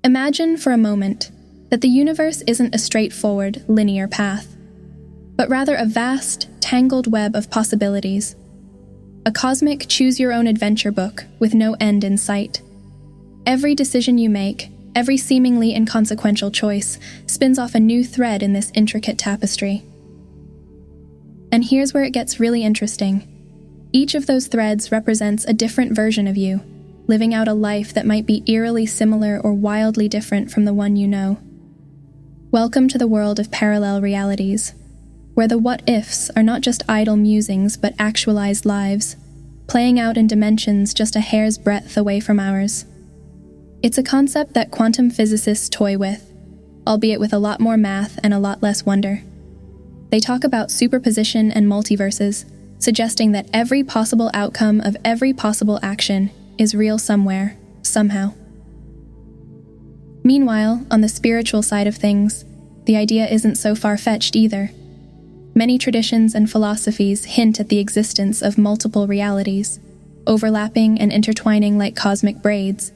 Imagine for a moment that the universe isn't a straightforward, linear path, but rather a vast, tangled web of possibilities. A cosmic choose-your-own-adventure book with no end in sight. Every decision you make, every seemingly inconsequential choice, spins off a new thread in this intricate tapestry. And here's where it gets really interesting. Each of those threads represents a different version of you, living out a life that might be eerily similar or wildly different from the one you know. Welcome to the world of parallel realities, where the what-ifs are not just idle musings but actualized lives, playing out in dimensions just a hair's breadth away from ours. It's a concept that quantum physicists toy with, albeit with a lot more math and a lot less wonder. They talk about superposition and multiverses, suggesting that every possible outcome of every possible action is real somewhere, somehow. Meanwhile, on the spiritual side of things, the idea isn't so far-fetched either. Many traditions and philosophies hint at the existence of multiple realities, overlapping and intertwining like cosmic braids.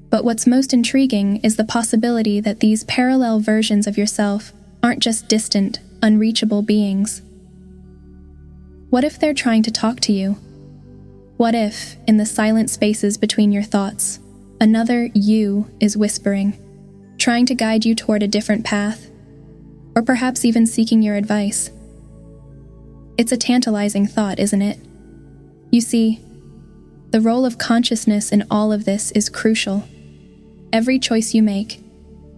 But what's most intriguing is the possibility that these parallel versions of yourself aren't just distant, unreachable beings. What if they're trying to talk to you? What if, in the silent spaces between your thoughts, another you is whispering, trying to guide you toward a different path, or perhaps even seeking your advice? It's a tantalizing thought, isn't it? You see, the role of consciousness in all of this is crucial. Every choice you make,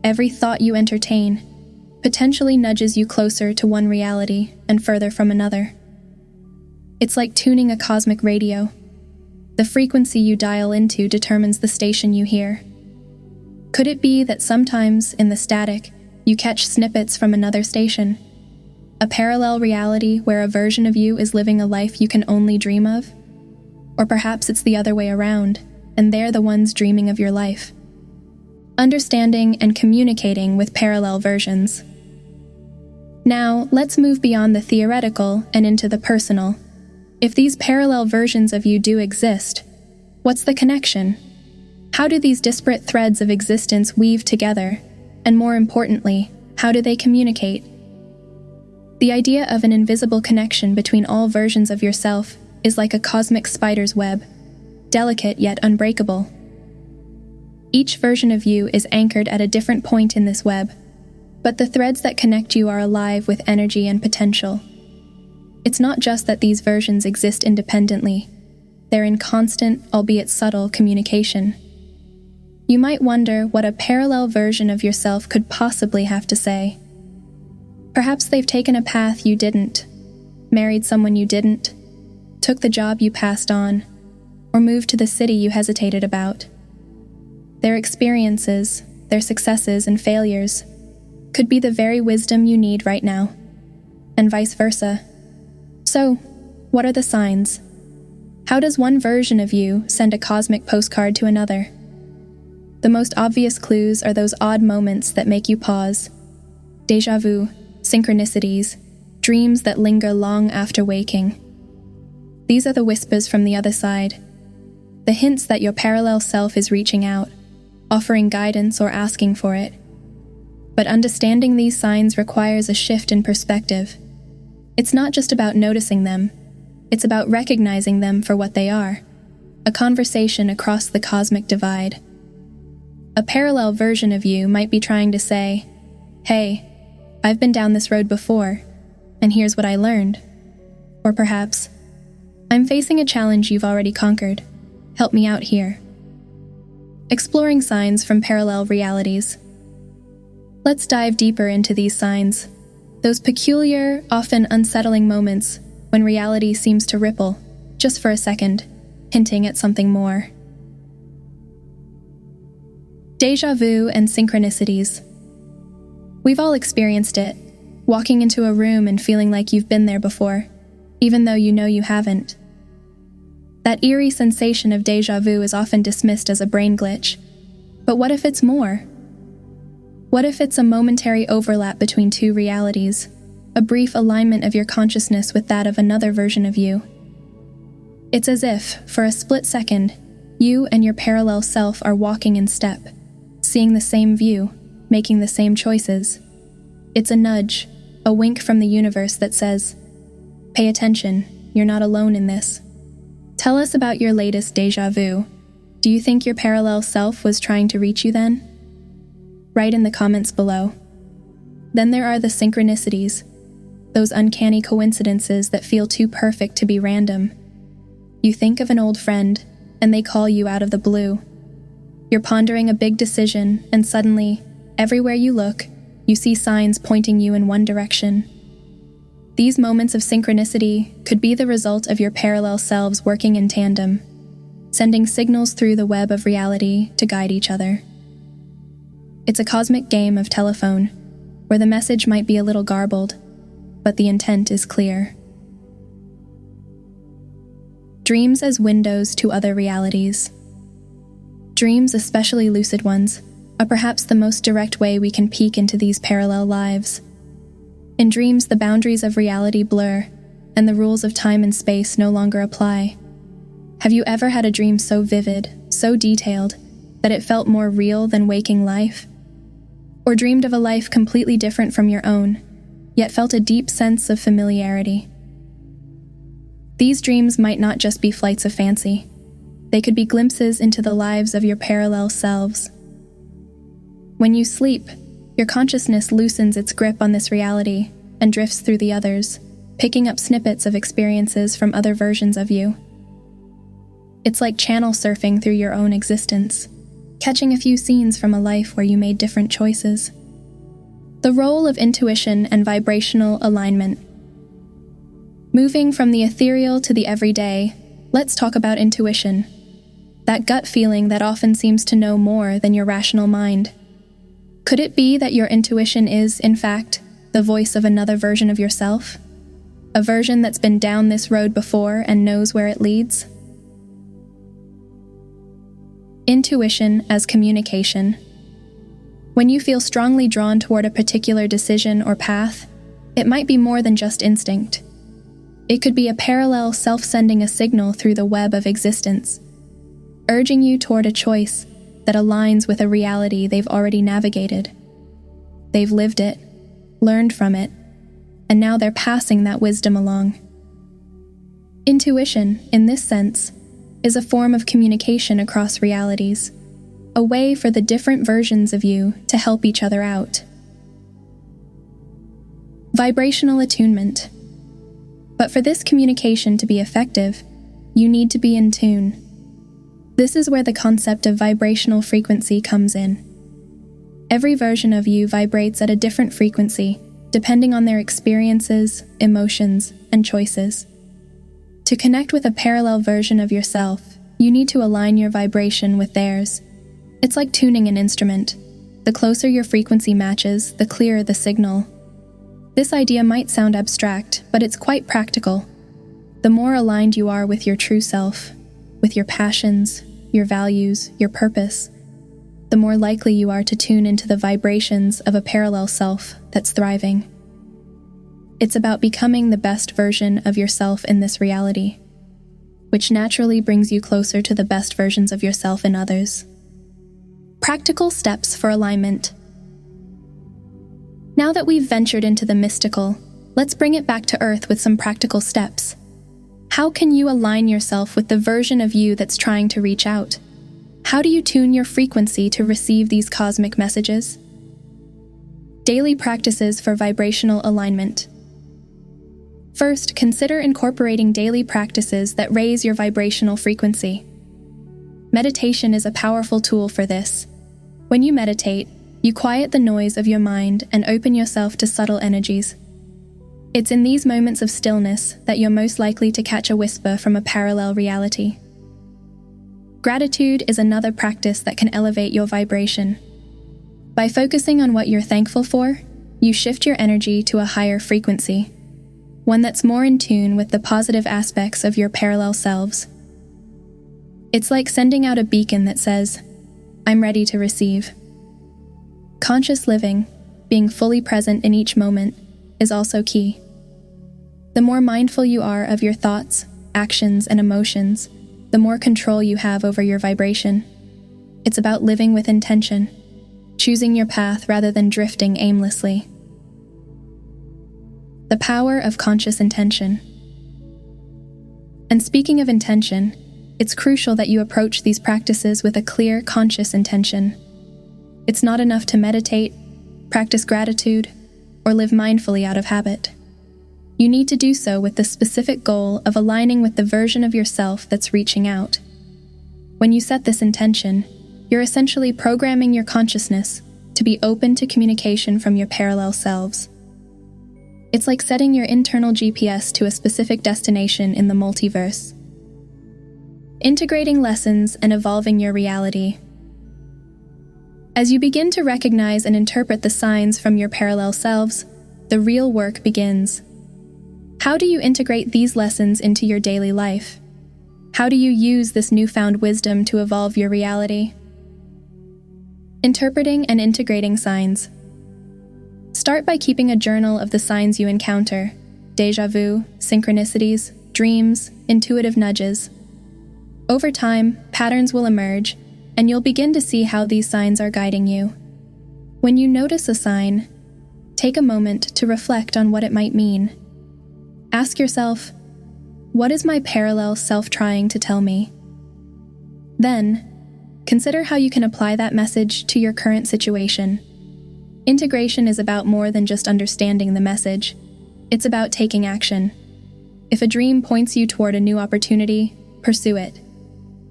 every thought you entertain, potentially nudges you closer to one reality and further from another. It's like tuning a cosmic radio. The frequency you dial into determines the station you hear. Could it be that sometimes, in the static, you catch snippets from another station? A parallel reality where a version of you is living a life you can only dream of? Or perhaps it's the other way around, and they're the ones dreaming of your life. Understanding and communicating with parallel versions. Now, let's move beyond the theoretical and into the personal. If these parallel versions of you do exist, what's the connection? How do these disparate threads of existence weave together? And more importantly, how do they communicate? The idea of an invisible connection between all versions of yourself is like a cosmic spider's web, delicate yet unbreakable. Each version of you is anchored at a different point in this web, but the threads that connect you are alive with energy and potential. It's not just that these versions exist independently. They're in constant, albeit subtle, communication. You might wonder what a parallel version of yourself could possibly have to say. Perhaps they've taken a path you didn't, married someone you didn't, took the job you passed on, or moved to the city you hesitated about. Their experiences, their successes and failures, could be the very wisdom you need right now, and vice versa. So, what are the signs? How does one version of you send a cosmic postcard to another? The most obvious clues are those odd moments that make you pause. Déjà vu, synchronicities, dreams that linger long after waking. These are the whispers from the other side, the hints that your parallel self is reaching out, offering guidance or asking for it. But understanding these signs requires a shift in perspective. It's not just about noticing them, it's about recognizing them for what they are, a conversation across the cosmic divide. A parallel version of you might be trying to say, "Hey, I've been down this road before, and here's what I learned." Or perhaps, "I'm facing a challenge you've already conquered. Help me out here." Exploring signs from parallel realities. Let's dive deeper into these signs. Those peculiar, often unsettling moments when reality seems to ripple, just for a second, hinting at something more. Déjà vu and synchronicities. We've all experienced it, walking into a room and feeling like you've been there before, even though you know you haven't. That eerie sensation of déjà vu is often dismissed as a brain glitch. But what if it's more? What if it's a momentary overlap between two realities, a brief alignment of your consciousness with that of another version of you? It's as if, for a split second, you and your parallel self are walking in step, seeing the same view, making the same choices. It's a nudge, a wink from the universe that says, "Pay attention, you're not alone in this." Tell us about your latest déjà vu. Do you think your parallel self was trying to reach you then? Write in the comments below. Then there are the synchronicities, those uncanny coincidences that feel too perfect to be random. You think of an old friend, and they call you out of the blue. You're pondering a big decision, and suddenly, everywhere you look, you see signs pointing you in one direction. These moments of synchronicity could be the result of your parallel selves working in tandem, sending signals through the web of reality to guide each other. It's a cosmic game of telephone, where the message might be a little garbled, but the intent is clear. Dreams as windows to other realities. Dreams, especially lucid ones, are perhaps the most direct way we can peek into these parallel lives. In dreams, the boundaries of reality blur, and the rules of time and space no longer apply. Have you ever had a dream so vivid, so detailed, that it felt more real than waking life? Or dreamed of a life completely different from your own, yet felt a deep sense of familiarity? These dreams might not just be flights of fancy. They could be glimpses into the lives of your parallel selves. When you sleep, your consciousness loosens its grip on this reality and drifts through the others, picking up snippets of experiences from other versions of you. It's like channel surfing through your own existence, catching a few scenes from a life where you made different choices. The role of intuition and vibrational alignment. Moving from the ethereal to the everyday, let's talk about intuition. That gut feeling that often seems to know more than your rational mind. Could it be that your intuition is, in fact, the voice of another version of yourself? A version that's been down this road before and knows where it leads? Intuition as communication. When you feel strongly drawn toward a particular decision or path, it might be more than just instinct. It could be a parallel self sending a signal through the web of existence, urging you toward a choice that aligns with a reality they've already navigated. They've lived it, learned from it, and now they're passing that wisdom along. Intuition, in this sense, is a form of communication across realities, a way for the different versions of you to help each other out. Vibrational attunement. But for this communication to be effective, you need to be in tune. This is where the concept of vibrational frequency comes in. Every version of you vibrates at a different frequency, depending on their experiences, emotions, and choices. To connect with a parallel version of yourself, you need to align your vibration with theirs. It's like tuning an instrument. The closer your frequency matches, the clearer the signal. This idea might sound abstract, but it's quite practical. The more aligned you are with your true self, with your passions, your values, your purpose, the more likely you are to tune into the vibrations of a parallel self that's thriving. It's about becoming the best version of yourself in this reality, which naturally brings you closer to the best versions of yourself in others. Practical steps for alignment. Now that we've ventured into the mystical, let's bring it back to earth with some practical steps. How can you align yourself with the version of you that's trying to reach out? How do you tune your frequency to receive these cosmic messages? Daily practices for vibrational alignment. First, consider incorporating daily practices that raise your vibrational frequency. Meditation is a powerful tool for this. When you meditate, you quiet the noise of your mind and open yourself to subtle energies. It's in these moments of stillness that you're most likely to catch a whisper from a parallel reality. Gratitude is another practice that can elevate your vibration. By focusing on what you're thankful for, you shift your energy to a higher frequency, one that's more in tune with the positive aspects of your parallel selves. It's like sending out a beacon that says, "I'm ready to receive." Conscious living, being fully present in each moment, is also key. The more mindful you are of your thoughts, actions, and emotions, the more control you have over your vibration. It's about living with intention, choosing your path rather than drifting aimlessly. The power of conscious intention. And speaking of intention, it's crucial that you approach these practices with a clear, conscious intention. It's not enough to meditate, practice gratitude, or live mindfully out of habit. You need to do so with the specific goal of aligning with the version of yourself that's reaching out. When you set this intention, you're essentially programming your consciousness to be open to communication from your parallel selves. It's like setting your internal GPS to a specific destination in the multiverse. Integrating lessons and evolving your reality. As you begin to recognize and interpret the signs from your parallel selves, the real work begins. How do you integrate these lessons into your daily life? How do you use this newfound wisdom to evolve your reality? Interpreting and integrating signs. Start by keeping a journal of the signs you encounter: déjà vu, synchronicities, dreams, intuitive nudges. Over time, patterns will emerge, and you'll begin to see how these signs are guiding you. When you notice a sign, take a moment to reflect on what it might mean. Ask yourself, what is my parallel self trying to tell me? Then, consider how you can apply that message to your current situation. Integration is about more than just understanding the message. It's about taking action. If a dream points you toward a new opportunity, pursue it.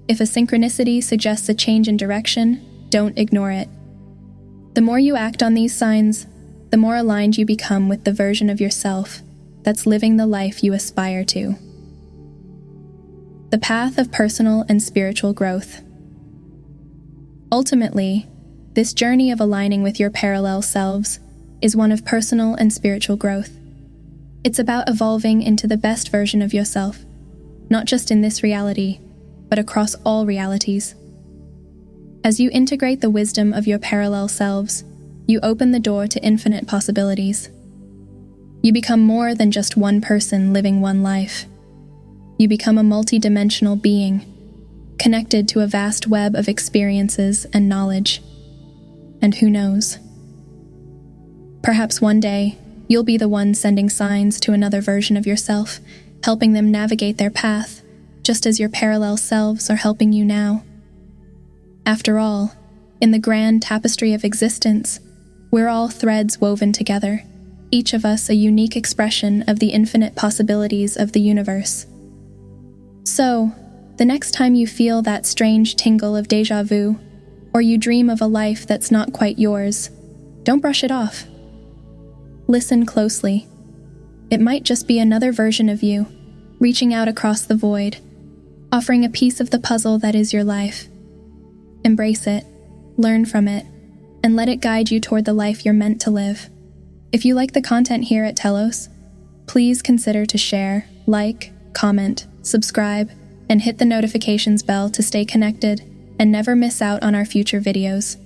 If a synchronicity suggests a change in direction, don't ignore it. The more you act on these signs, the more aligned you become with the version of yourself that's living the life you aspire to. The path of personal and spiritual growth. Ultimately, this journey of aligning with your parallel selves is one of personal and spiritual growth. It's about evolving into the best version of yourself, not just in this reality, but across all realities. As you integrate the wisdom of your parallel selves, you open the door to infinite possibilities. You become more than just one person living one life. You become a multi-dimensional being, connected to a vast web of experiences and knowledge. And who knows? Perhaps one day, you'll be the one sending signs to another version of yourself, helping them navigate their path, just as your parallel selves are helping you now. After all, in the grand tapestry of existence, we're all threads woven together, each of us a unique expression of the infinite possibilities of the universe. So, the next time you feel that strange tingle of déjà vu, or you dream of a life that's not quite yours, don't brush it off. Listen closely. It might just be another version of you, reaching out across the void, offering a piece of the puzzle that is your life. Embrace it, learn from it, and let it guide you toward the life you're meant to live. If you like the content here at Telos, please consider to share, like, comment, subscribe, and hit the notifications bell to stay connected and never miss out on our future videos.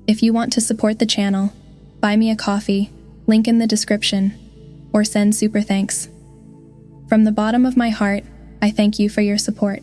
If you want to support the channel, buy me a coffee, link in the description, or send super thanks. From the bottom of my heart, I thank you for your support.